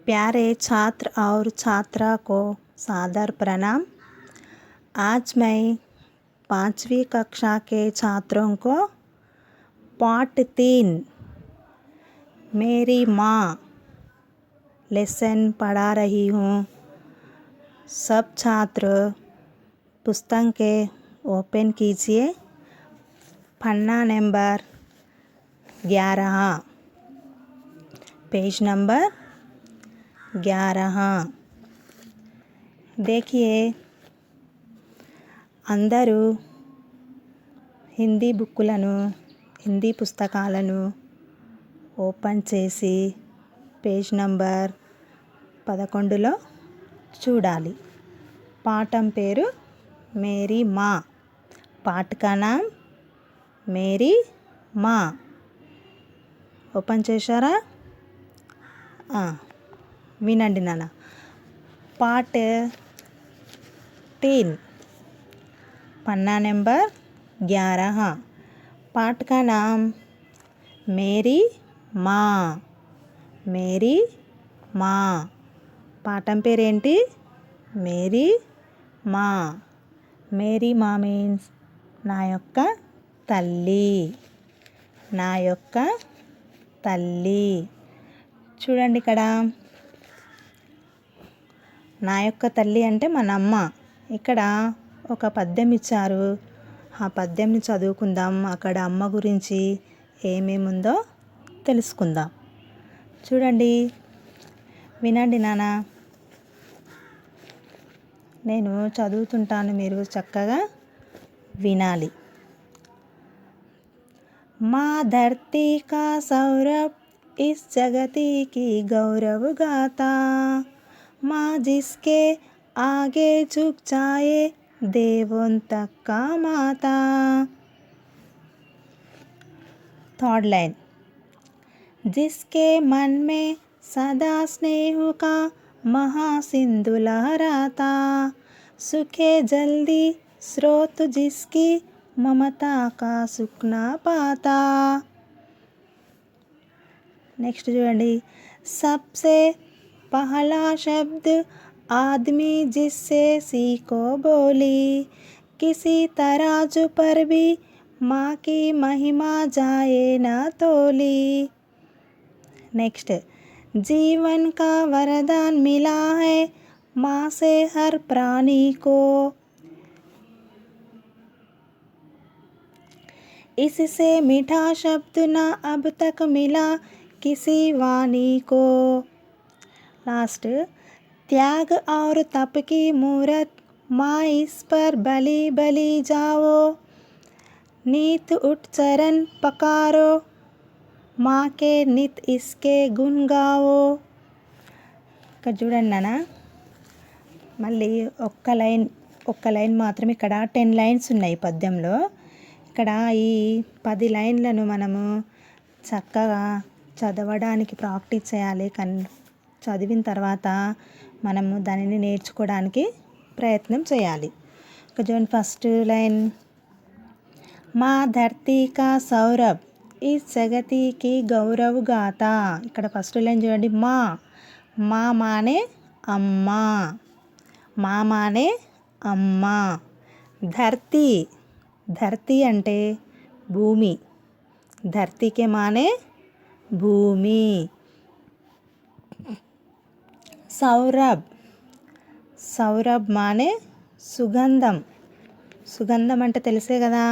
प्यारे छात्र और छात्रा को सादर प्रणाम। आज मैं 5वीं कक्षा के छात्रों को पाठ 3 मेरी माँ लेसन पढ़ा रही हूँ। सब छात्र पुस्तक के ओपन कीजिए। पन्ना नंबर 11, पेज नंबर 11। देखिए, అందరూ హిందీ బుక్కులను హిందీ పుస్తకాలను ఓపెన్ చేసి పేజ్ నంబర్ 11లో చూడాలి। పాఠం పేరు మేరీ మా। పాఠ కా నామ్ మేరీ మా। ఓపెన్ చేశారా? వినండి నాన్న। पाठ 3 पन्ना नंबर 11। पाठ का नाम मेरी माँ। मेरी माँ। పాఠం పేరేంటి? మేరీ మా। మేరీ మా మీన్స్ నా యొక్క తల్లి। నా యొక్క తల్లి। చూడండి ఇక్కడ, నా యొక్క తల్లి అంటే మన అమ్మ। ఇక్కడ ఒక పద్యం ఇచ్చారు, ఆ పద్యంని చదువుకుందాం। అక్కడ అమ్మ గురించి ఏమేముందో తెలుసుకుందాం। చూడండి, వినండి నాన్న। నేను చదువుతుంటాను, మీరు చక్కగా వినాలి। माँ धरती का सौरभ इस जगती की गौरव गाता, माँ जिसके आगे झुक जाए देवों तक का माता। थर्ड लाइन, जिसके मन में सदा स्नेह का महासिंधु लहराता, सूखे जल्दी स्रोत जिसकी ममता का सुख ना पाता। नेक्स्ट చూడండి, सबसे पहला शब्द आदमी जिससे सीखो बोली, किसी तराजू पर भी माँ की महिमा जाए ना तोली। नेक्स्ट, जीवन का वरदान मिला है माँ से हर प्राणी को, इससे मीठा शब्द ना अब तक मिला किसी वाणी को। लास्ट, त्याग और तप की मूरत माँ इस पर बलि बलि जाओ, नीत उठ चरण पकारो माँ के नित इसके गुण गाओ। ఇక్కడ చూడండి నాన్న, మళ్ళీ ఒక్క లైన్ మాత్రం। ఇక్కడ 10 లైన్స్ ఉన్నాయి పద్యంలో। ఇక్కడ ఈ 10 లైన్లను మనము చక్కగా చదవడానికి ప్రాక్టీస్ చేయాలి। చదివిన తర్వాత మనము దానిని నేర్చుకోవడానికి ప్రయత్నం చేయాలి। ఇక్కడ చూడండి, ఫస్ట్ లైన్, మా ధర్తీ కా సౌరభ్ ఈ జగతి కి గౌరవ్ గాతా। ఇక్కడ ఫస్ట్ లైన్ చూడండి, మా। మా మానే అమ్మ। మా మానే అమ్మ। ధర్తీ, ధర్తీ అంటే భూమి। ధర్తీకే మానే భూమి। సౌరభ్, సౌరభ్ మానే సుగంధం। సుగంధం అంటే తెలిసే కదా,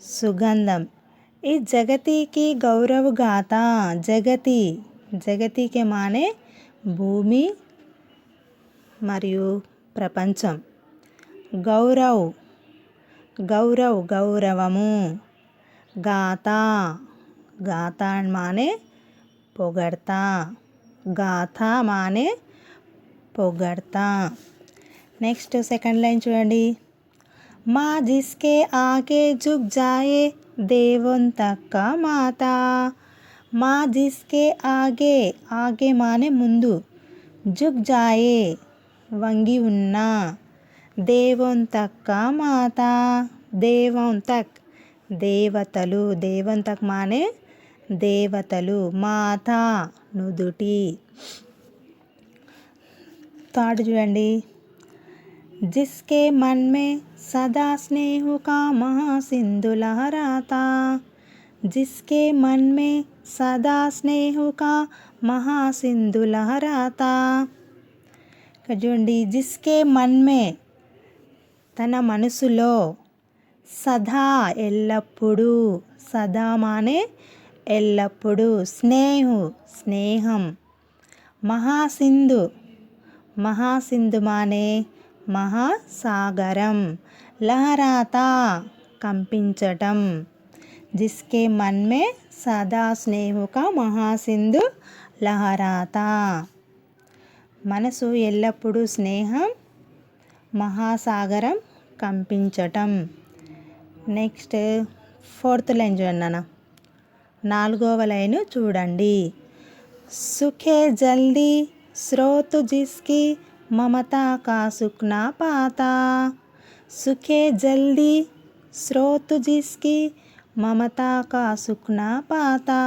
సుగంధం। ఈ జగతికి గౌరవ్ గాత, జగతి, జగతికే మానే భూమి మరియు ప్రపంచం। గౌరవ్, గౌరవ్ గౌరవము। గాత, గాత మానే పొగడ్తా। గాథ మానే పొగడ్తా। నెక్స్ట్ సెకండ్ లైన్ చూడండి, మా జిస్కే ఆగే జుక్ జాయే దేవోं तक का माता। మా జిస్కే ఆగే, ఆగే మానే ముందు, జుక్ జాయే వంగి ఉన్నా, దేవోं तक का माता। దేవోं तक దేవతలు, దేవోं तक మానే దేవతలు. మాత నుదుటి. థర్డ్ చూడండి. जिसके मन में सदा स्नेह का महासिंधु लहराता. जिसके मन में सदा स्नेह का महासिंधु लहराता. ఇక్కడ చూడండి. జిస్కే మన్మే తన మనసులో, సదా ఎల్లప్పుడూ, సదా మానే ఎల్లప్పుడూ, స్నేహం, మహాసింధు, మహాసింధు మానే మహాసాగరం, లహరాతా కంపించటం. జిస్కే మన్ మే సదా స్నేహ కా మహాసింధు లహరాతా. మనసు ఎల్లప్పుడూ స్నేహం, మహాసాగరం కంపించటం. నెక్స్ట్ ఫోర్త్ లైన్ చూడండి నాన్న. 4వ లైన్ చూడండి. సుఖే జల్దీ स्रोत जिसकी ममता का सुख ना पाता. सुखे जल्दी स्रोत जिसकी ममता का सुख ना पाता.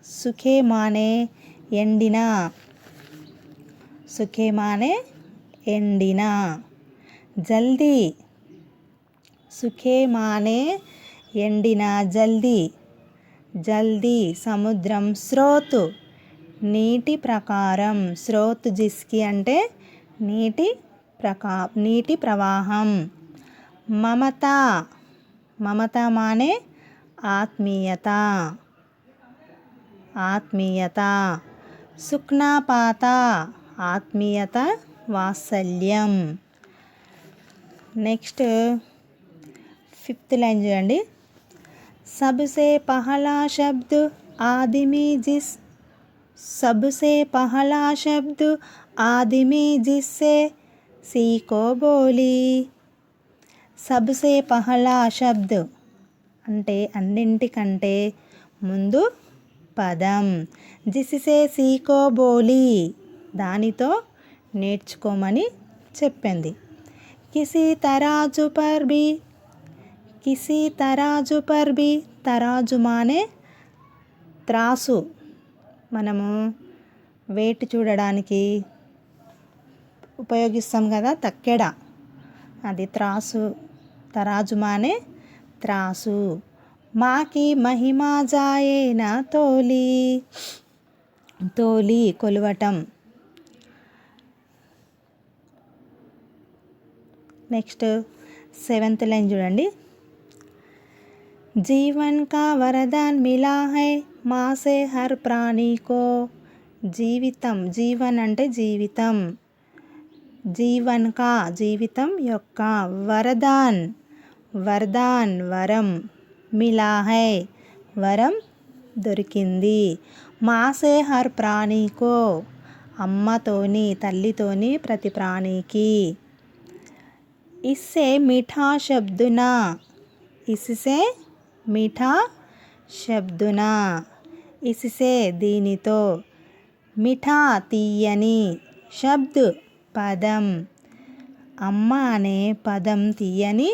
सुखे माने ఎండిన, సుఖే మానే ఎండిన. జల్దీ, సుఖే మానే ఎండిన, జల్దీ సముద్రం. స్రోత్ నీటి ప్రకారం. స్రోత్ జిస్కి అంటే నీటి ప్రవాహం. మమత మానే ఆత్మీయత. సుఖ్నా పాత ఆత్మీయత, వాత్సల్యం. నెక్స్ట్ 5th లైన్ చూడండి. सबसे पहला शब्द आदमी जिससे सीखो बोली. सबसे पहला शब्द అంటే అన్నింటికంటే ముందు పదం. జిస్సే సీఖో బోలి దానితో నేర్చుకోమని చెప్పింది. కిసి తరాజు పర్ భీ తరాజు మానే త్రాసు. మనము వెయిట్ చూడడానికి ఉపయోగిస్తాం కదా తక్కెడ, అది త్రాసు. తరాజు మానే త్రాసు. మాకి మహిమా జాయే నా తోలి కొలవటం. నెక్స్ట్ 7th లైన్ చూడండి. जीवन का वरदान मिला है माँ से हर प्राणी को. జీవన్ అంటే జీవితం. జీవితం యొక్క వరదాన్ వరం. మిలా హై వరం దొరికింది. మాసే హర్ ప్రాణికో అమ్మతోని, తల్లితోని ప్రతి ప్రాణికి. ఇస్సే మీఠా శబ్దునా. ఇస్సే మీఠా శబ్దునా. ఇస్సే దీనితో. మీఠా తీయని. శబ్ద్ పదం. అమ్మ అనే పదం తీయని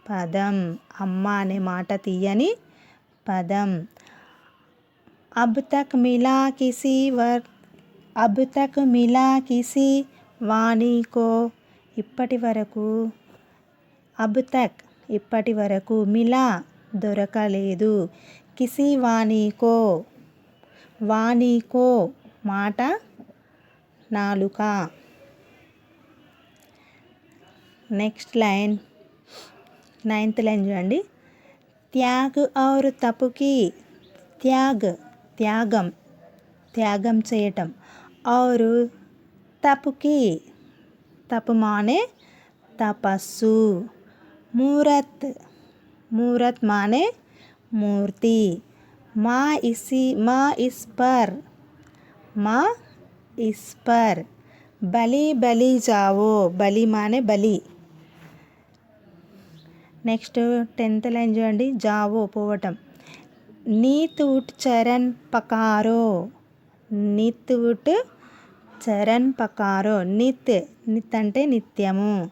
పదం. అమ్మ అనే మాట తీయని పదం. अब तक मिला किसी वाणी को. ఇప్పటి వరకు మిలా దొరకలేదు. కిసి వాణికో మాట, నాలుక. నెక్స్ట్ లైన్ 9th లైన్ చూడండి. త్యాగ్ ఔర్ తపుకి. త్యాగం చేయటం. ఔర్ తపుకి తపు మానే తపస్సు. मूरत माने मूर्ति. माँ इस पर बलि जाओ. बलि माने बलि. నెక్స్ట్ 10th లైన్ చూడండి. జావో పోవటం. నీత్ ఉట్ చరణ్ పకారో. నిత్ ఉట్ చరణ్ పకారో. నిత్ అంటే నిత్యము.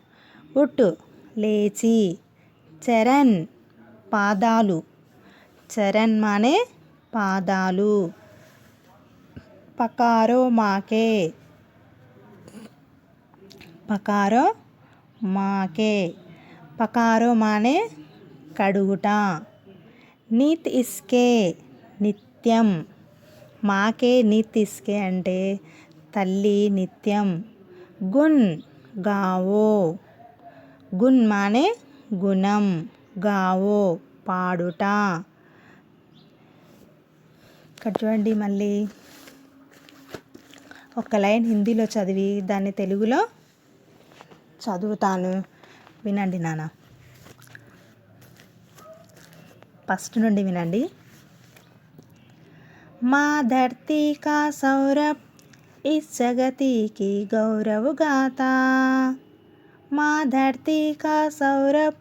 ఉట్ లేచి. చరణ్ పాదాలు. చరణ్ మానే పాదాలు. పకారో మాకే, పకారో మాకే, పకారో మానే కడుగుట. నిత్ ఇస్కే నిత్యం, మాకే నిత్ ఇస్కే అంటే తల్లి నిత్యం. గున్ గావో, గున్ మానే గుణం, గావో పాడుట. ఇక్కడ చూడండి, మళ్ళీ ఒక లైన్ హిందీలో చదివి దాన్ని తెలుగులో చదువుతాను, వినండి నాన్న. ఫస్ట్ నుండి వినండి. మా ధర్తీ కా సౌరభ్ ఇస్ జగతి కి గౌరవ్ గాతా, మా ధర్తీ కా సౌరభ్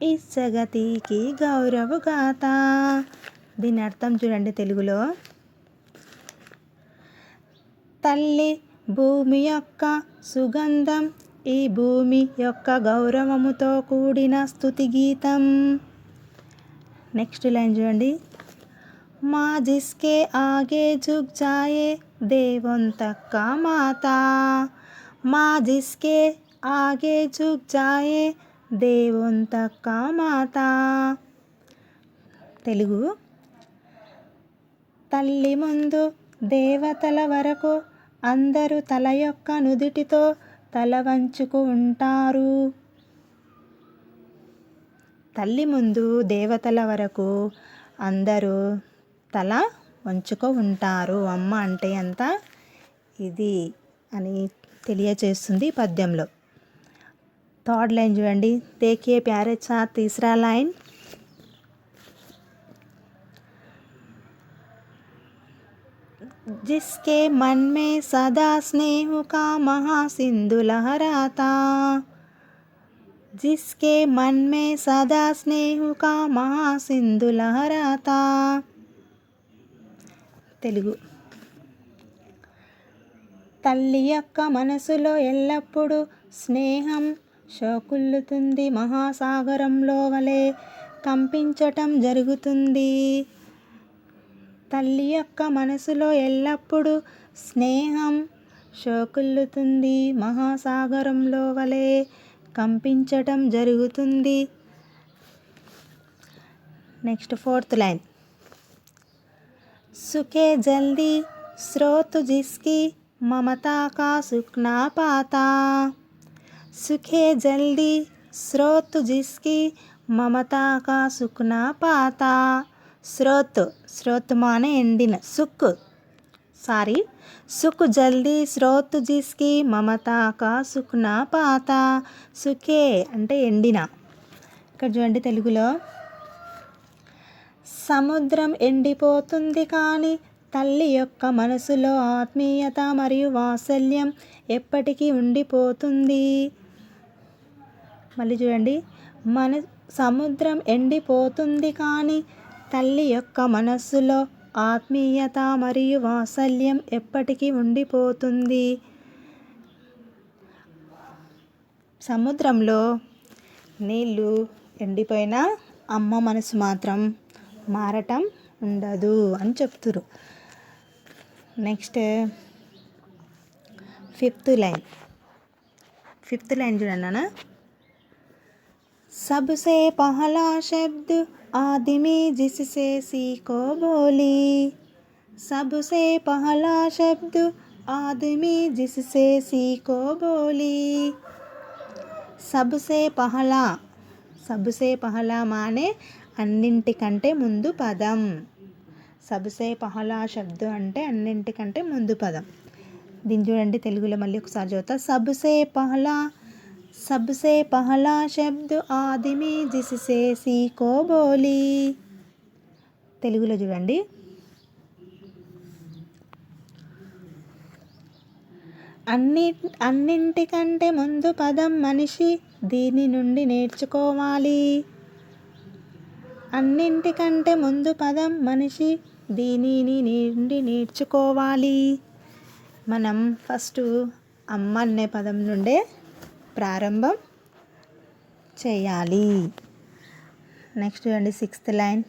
ఇస్ జగతి కి గౌరవ్ గాతా. దీని అర్థం చూడండి తెలుగులో. తల్లి భూమి యొక్క సుగంధం ఈ భూమి యొక్క గౌరవముతో కూడిన స్తుతి గీతం. నెక్స్ట్ లైన్ చూడండి. మా జిస్కే ఆగే झुक जाए देवों మాతా, మా జిస్కే ఆగే झुक जाए देवों మాతా. తెలుగు. తల్లి ముందు దేవతల వరకు అందరూ తల యొక్క నుదిటితో తల వంచుకు ఉంటారు. తల్లి ముందు దేవతల వరకు అందరూ తల వంచుకు ఉంటారు. అమ్మ అంటే ఎంత ఇది అని తెలియచేస్తుంది పద్యంలో. థర్డ్ లైన్ చూడండి. దేఖియే ప్యారే సాత్ తీసరా లైన్. जिसके मन में सदा स्नेह का महासिंधु लहराता, जिसके मन में सदा स्नेह का महासिंधु लहराता. తెలుగు. తల్లి యొక్క మనసులో ఎల్లప్పుడూ స్నేహం షోకుల్లుతుంది, మహాసాగరంలో వలె కంపించటం జరుగుతుంది. తల్లి యొక్క మనసులో ఎల్లప్పుడూ స్నేహం షోకుల్లుతుంది, మహాసాగరంలో వలె కంపించటం జరుగుతుంది. Next fourth line. సుఖే జల్దీ స్రోత్ జిస్కి మమతా కా సుఖ్ నా పాతా, సుఖే జల్దీ స్రోత్ జిస్కి మమతా కా సుఖ్ నా పాతా. స్రోత్, స్రోత్ మానే ఎండిన, సుక్ సుక్ జల్దీ స్రోత్ జిస్కి మమతా కా సుఖ్ నా పాతా. సుఖే అంటే ఎండిన. ఇక్కడ చూడండి తెలుగులో. సముద్రం ఎండిపోతుంది కానీ తల్లి యొక్క మనసులో ఆత్మీయత మరియు వాత్సల్యం ఎప్పటికీ ఉండిపోతుంది. మళ్ళీ చూడండి. సముద్రం ఎండిపోతుంది కానీ తల్లి యొక్క మనస్సులో ఆత్మీయత మరియు వాత్సల్యం ఎప్పటికీ ఉండిపోతుంది. సముద్రంలో నీళ్ళు ఎండిపోయినా అమ్మ మనసు మాత్రం మారటం ఉండదు అని చెప్తురు. నెక్స్ట్ ఫిఫ్త్ లైన్ చూడండి నాన్న. सबसे पहला शब्द आदमी जिससे सीखो बोली, सबसे पहला शब्द आदमी जिससे सीखो बोली. सबसे पहला माने అన్నింటికంటే ముందు పదం. సబ్సే పహలా శబ్దం అంటే అన్నింటికంటే ముందు పదం. దీన్ని చూడండి తెలుగులో మళ్ళీ ఒకసారి చదువుతా. सबसे पहला शब्द आदमी जिससे सीखो बोली. తెలుగులో చూడండి. అన్నింటికంటే ముందు పదం మనిషి దీని నుండి నేర్చుకోవాలి. అన్నింటికంటే ముందు పదం మనిషి దీనిని నుండి నేర్చుకోవాలి. మనం ఫస్ట్ అమ్మ అనే పదం నుండే ప్రారంభం చేయాలి. నెక్స్ట్ చూడండి సిక్స్త్ లైన్.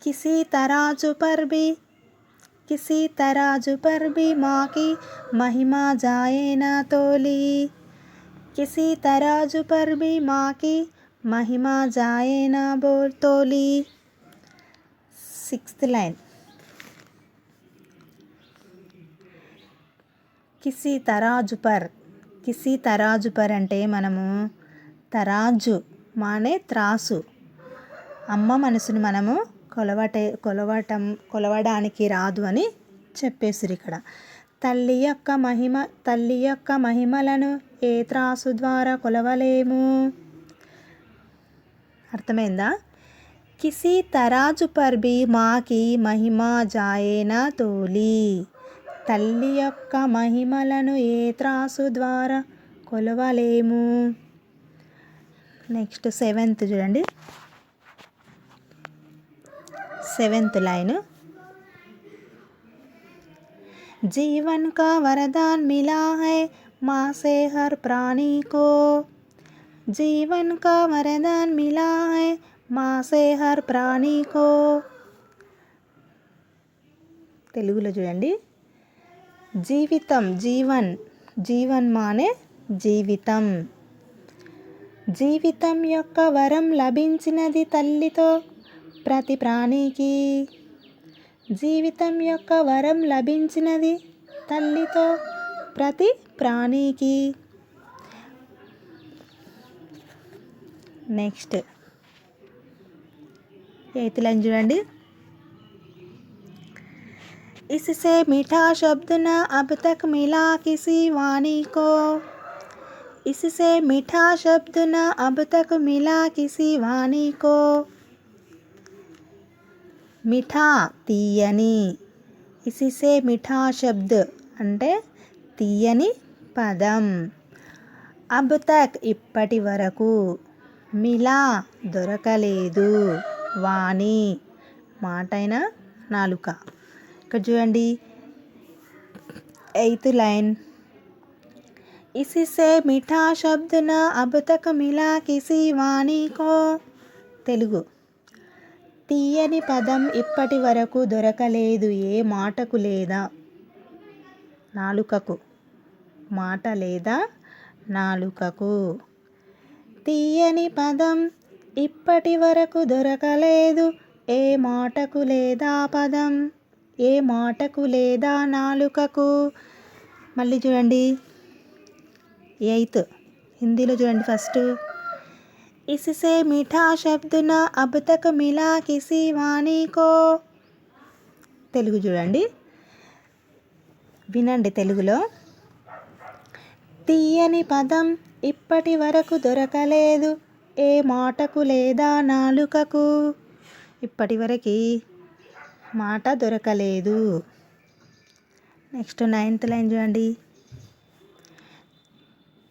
किसी तराजू पर भी माँ की महिमा जाए ना तोली, किसी तराजू पर भी माँ की महिमा जाए ना तोली। 6th लाइन, किसी తరాజు పర్ అంటే మనము తరాజు మానే త్రాసు, అమ్మ మనసును మనము కొలవడానికి రాదు అని చెప్పేసిరు ఇక్కడ. తల్లి యొక్క మహిమలను ఏ త్రాసు ద్వారా కొలవలేము. అర్థమైందా? కిసి తరాజు పర్ భీ మాకి మహిమా జాయేనా తోలి, తల్లి యొక్క మహిమలను ఏ త్రాసు ద్వారా కొలవలేము. నెక్స్ట్ 7th చూడండి, 7th లైన్. जीवन का वरदान मिला है माँ से हर प्राणी को, जीवन का वरदान मिला है माँ से हर प्राणी को. తెలుగులో చూడండి, జీవన్ మానే జీవితం, జీవితం యొక్క వరం లభించినది తల్లితో ప్రతి ప్రాణికి, జీవితం యొక్క వరం లభించినది తల్లితో ప్రతి ప్రాణికి. నెక్స్ట్ 8th లైన్ చూడండి. इससे मीठा शब्द न अब तक मिला किसी वाणी को, इससे मीठा शब्द न अब तक मिला किसी वाणी को. మిఠా తీయని, ఇసిసే మిఠా శబ్ద్ అంటే తీయని పదం, అబ్ తక్ ఇప్పటి వరకు, మిలా దొరకలేదు, వాణి మాటైన నాలుక. ఇక్కడ చూడండి 8th లైన్. ఇసిసే మిఠా శబ్ద్ నా అబ్ తక్ మిలా కిసి వాణి కో. తెలుగు, తీయని పదం ఇప్పటి వరకు దొరకలేదు ఏ మాటకు లేదా నాలుకకు, మాట లేదా నాలుకకు. తీయని పదం ఇప్పటి వరకు దొరకలేదు ఏ మాటకు లేదా పదం, ఏ మాటకు లేదా నాలుకకు. మళ్ళీ చూడండి 8th హిందీలో చూడండి ఫస్ట్. इससे मीठा शब्द न अब तक मिला किसी वाणी को. తెలుగు చూడండి, వినండి తెలుగులో. తీయని పదం ఇప్పటి వరకు దొరకలేదు ఏ మాటకు లేదా నాలుకకు, ఇప్పటి వరకు మాట దొరకలేదు. నెక్స్ట్ 9th లైన్ చూడండి.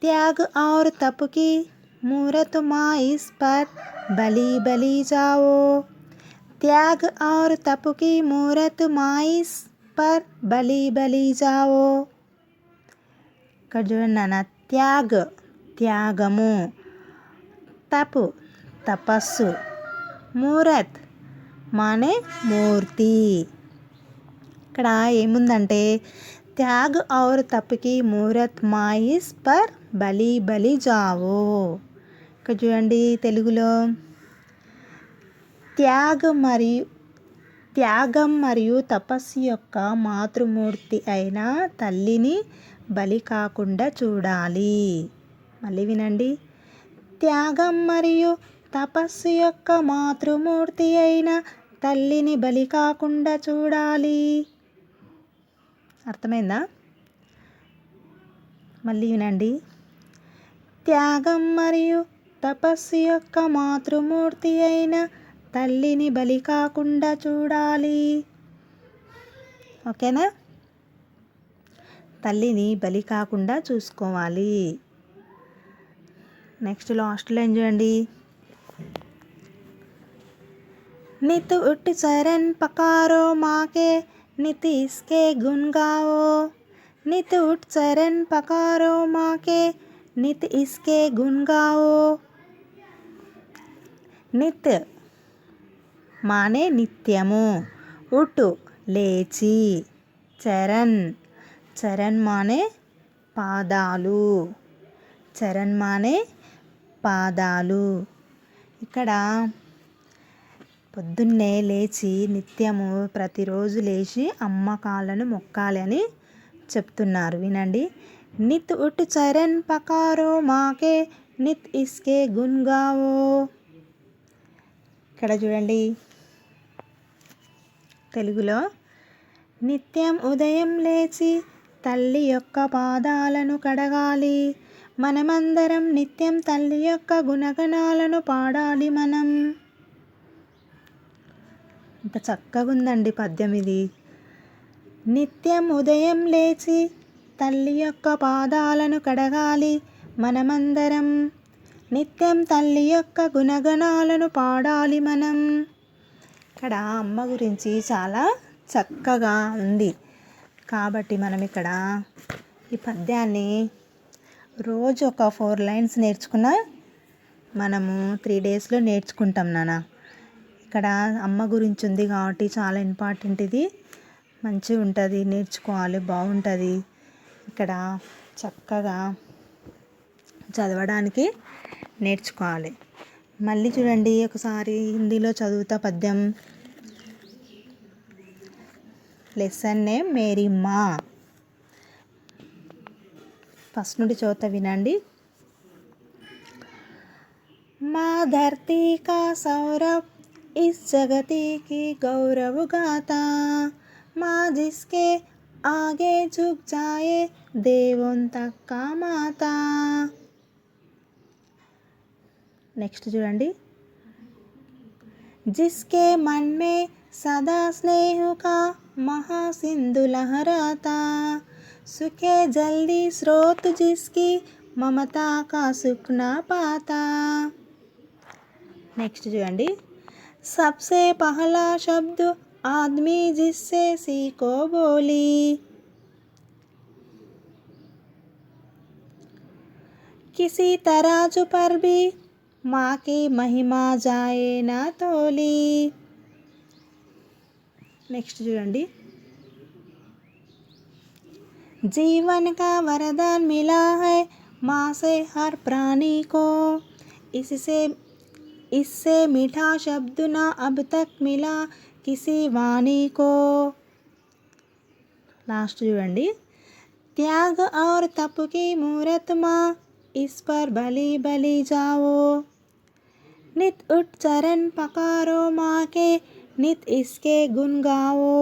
त्याग और तप की मूरत माँ इस पर बलि बलि जाओ, त्याग और तप की मूरत माँ इस पर बलि बलि जाओ. ఇక్కడ చూడండి నాన్న, త్యాగము, తపు తపస్సు, మూరత్ మానే మూర్తి. ఇక్కడ ఏముందంటే त्याग और तप की मूरत माँ इस पर बलि बलि जाओ. ఇక్కడ చూడండి తెలుగులో, త్యాగం మరియు తపస్సు యొక్క మాతృమూర్తి అయిన తల్లిని బలి కాకుండా చూడాలి. మళ్ళీ వినండి, త్యాగం మరియు తపస్సు యొక్క మాతృమూర్తి అయిన తల్లిని బలి కాకుండా చూడాలి. అర్థమైందా? మళ్ళీ వినండి, త్యాగం మరియు తపస్సు యొక్క మాతృమూర్తి అయిన తల్లిని బలి కాకుండా చూడాలి. ఓకేనా? తల్లిని బలి కాకుండా చూసుకోవాలి. నెక్స్ట్ లాస్ట్ లైన్ చూడండి. నిత్ ఉట్ చరణ్ పకారో మాకే नित इसके गुण गाओ, नित उठ चरण पकारो माँ के नित इसके गुण गाओ. नित మానే నిత్యము. ఉట్ లేచి. చరణ్ చరణ్ మానే పాదాలు. చరణ్ మానే పాదాలు. ఇక్కడ పొద్దున్నే లేచి నిత్యము ప్రతిరోజు లేచి అమ్మ కాళ్ళను మొక్కాలి అని చెప్తున్నారు. వినండి. నిత్ ఉట్ చరణ్ పకారో మాకే నిత్ ఇస్కే గున్ గావో. ఇక్కడ చూడండి తెలుగులో, నిత్యం ఉదయం లేచి తల్లి యొక్క పాదాలను కడగాలి. మనమందరం నిత్యం తల్లి యొక్క గుణగణాలను పాడాలి. మనం ఇంత చక్కగా ఉందండి పద్యం ఇది. నిత్యం ఉదయం లేచి తల్లి యొక్క పాదాలను కడగాలి. మనమందరం నిత్యం తల్లి యొక్క గుణగణాలను పాడాలి మనం. ఇక్కడ అమ్మ గురించి చాలా చక్కగా ఉంది కాబట్టి మనం ఇక్కడ ఈ పద్యాన్ని రోజు ఒక 4 లైన్స్ నేర్చుకున్న మనము 3 డేస్లో నేర్చుకుంటాం నాన్న. ఇక్కడ అమ్మ గురించి ఉంది కాబట్టి చాలా ఇంపార్టెంట్ ఇది. మంచిగా ఉంటుంది, నేర్చుకోవాలి, బాగుంటుంది. ఇక్కడ చక్కగా చదవడానికి నేర్చుకోవాలి. మళ్ళీ చూడండి ఒకసారి హిందీలో చదువుతా పద్యం. లెసన్ నేమ్ మేరీ మా. ఫస్ట్ నుండి చదువుతా వినండి. మా धरती का सौरभ इस जगती की गौरव गाता, माँ जिसके आगे झुक जाए देवों तक का माता. नेक्स्ट చూడండి. जिसके मन में सदा स्नेह का महासिंधु लहराता, सुखे जल्दी स्रोत जिसकी ममता का सुख ना पाता. नेक्स्ट చూడండి. सबसे पहला शब्द आदमी जिससे सीखो बोली, किसी तराजू पर भी माँ की महिमा जाए ना तोली. नेक्स्ट చూడండి. जीवन का वरदान मिला है माँ से हर प्राणी को, इससे मीठा शब्द ना अब तक मिला किसी वाणी को. लास्ट చూడండి. त्याग और तप की मूरत माँ इस पर बलि बलि जाओ, नित उठ चरण पकारो माँ के नित इसके गुण गाओ.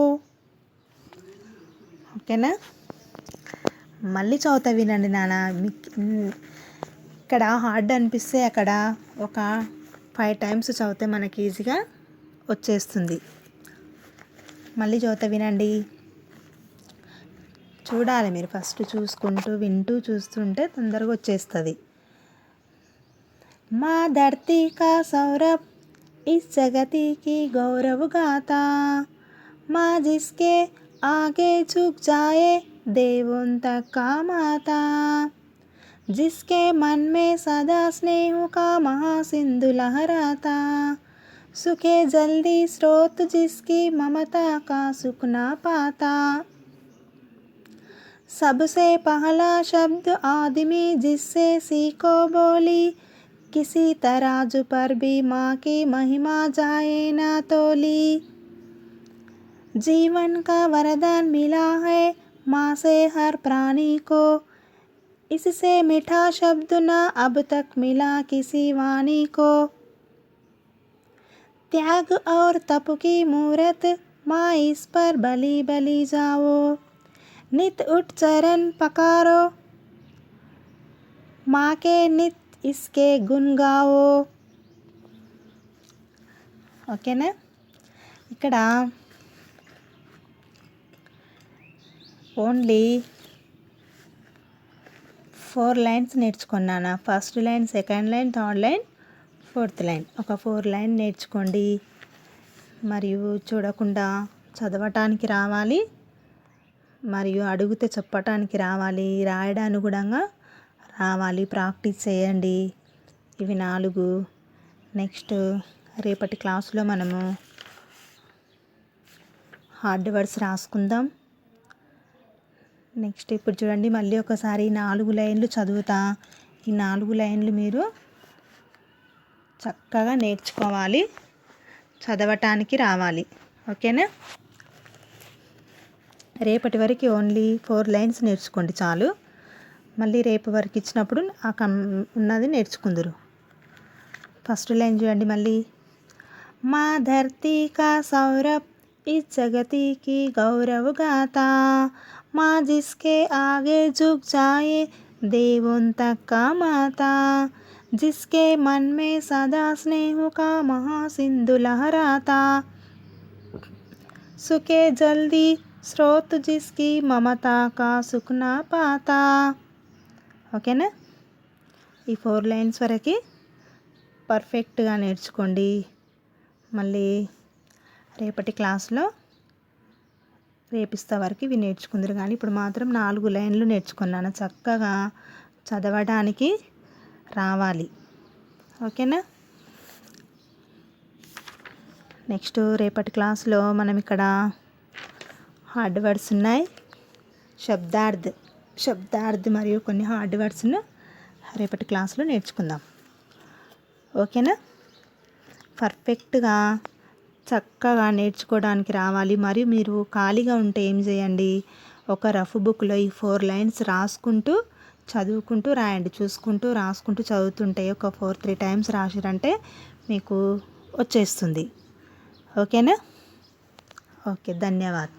ఓకేనా? మళ్ళీ చదువుతా వినండి నాన్న. ఇక్కడ హార్డ్ అనిపిస్తే అక్కడ ఒక 5 టైమ్స్ చదివితే మనకి ఈజీగా వచ్చేస్తుంది. మళ్ళీ చదువుతా వినండి. చూడాలి మీరు ఫస్ట్ చూసుకుంటూ వింటూ చూస్తుంటే తొందరగా వచ్చేస్తుంది. మా धरती का सौरभ इस जगती की गौरव गाता, माँ जिसके आगे झुक जाए देवों तक का माता, जिसके मन में सदा स्नेह का महासिंधु लहराता, सुखे जल्दी स्रोत जिसकी ममता का सुख ना पाता. सबसे पहला शब्द आदमी जिससे सीखो बोली, किसी तराजू पर भी माँ की महिमा जाए ना तोली. जीवन का वरदान मिला है माँ से हर प्राणी को, इससे मीठा शब्द ना अब तक मिला किसी वाणी को. त्याग और तप की मूरत माँ इस पर बलि बलि जाओ, नित उठ चरण पकारो माँ के नित इसके गुण गाओ. ఓకేనా? ఇక్కడ ఓన్లీ 4 లైన్స్ నేర్చుకున్నాను. First line, second line, third line, fourth line. ఒక 4 లైన్ నేర్చుకోండి. మరియు చూడకుండా చదవటానికి రావాలి, మరియు అడిగితే చెప్పటానికి రావాలి, రాయడానికి కూడా రావాలి. ప్రాక్టీస్ చేయండి. ఇవి 4. నెక్స్ట్ రేపటి క్లాసులో మనము హార్డ్ వర్డ్స్ రాసుకుందాం. నెక్స్ట్ ఇప్పుడు చూడండి, మళ్ళీ ఒకసారి 4 లైన్లు చదువుతా. ఈ 4 లైన్లు మీరు చక్కగా నేర్చుకోవాలి, చదవటానికి రావాలి. ఓకేనా? రేపటి వరకు ఓన్లీ 4 లైన్స్ నేర్చుకోండి చాలు. మళ్ళీ రేపు వరకు ఇచ్చినప్పుడు ఉన్నది నేర్చుకుందరు. ఫస్ట్ లైన్ చూడండి మళ్ళీ. మా ధरती का सौरभ इस जगती की गौरव गाता, माँ जिसके आगे झुक जाए देवों तक का माता, जिसके मन में सदा स्नेह का महासिंधु लहराता, सुखे जल्दी स्रोत जिसकी ममता का सुख ना पाता. ఓకేనా? ఈ 4 లైన్స్ వరకు పర్ఫెక్ట్గా నేర్చుకోండి. మళ్ళీ రేపటి క్లాస్లో రేపిస్తా వరకు ఇవి నేర్చుకుందరు. కానీ ఇప్పుడు మాత్రం 4 లైన్లు నేర్చుకున్నాను. చక్కగా చదవడానికి రావాలి. ఓకేనా? నెక్స్ట్ రేపటి క్లాస్లో మనం ఇక్కడ హార్డ్ వర్డ్స్ ఉన్నాయి, శబ్దార్థ్ మరియు కొన్ని హార్డ్ వర్డ్స్ను రేపటి క్లాస్లో నేర్చుకుందాం. ఓకేనా? పర్ఫెక్ట్గా చక్కగా నేర్చుకోవడానికి రావాలి. మరియు మీరు ఖాళీగా ఉంటే ఏం చేయండి, ఒక రఫ్ బుక్లో ఈ 4 లైన్స్ రాసుకుంటూ చదువుకుంటూ రాయండి. చూసుకుంటూ రాసుకుంటూ చదువుతుంటే ఒక 3 టైమ్స్ రాసిరంటే మీకు వచ్చేస్తుంది. ఓకేనా? ఓకే, ధన్యవాదాలు.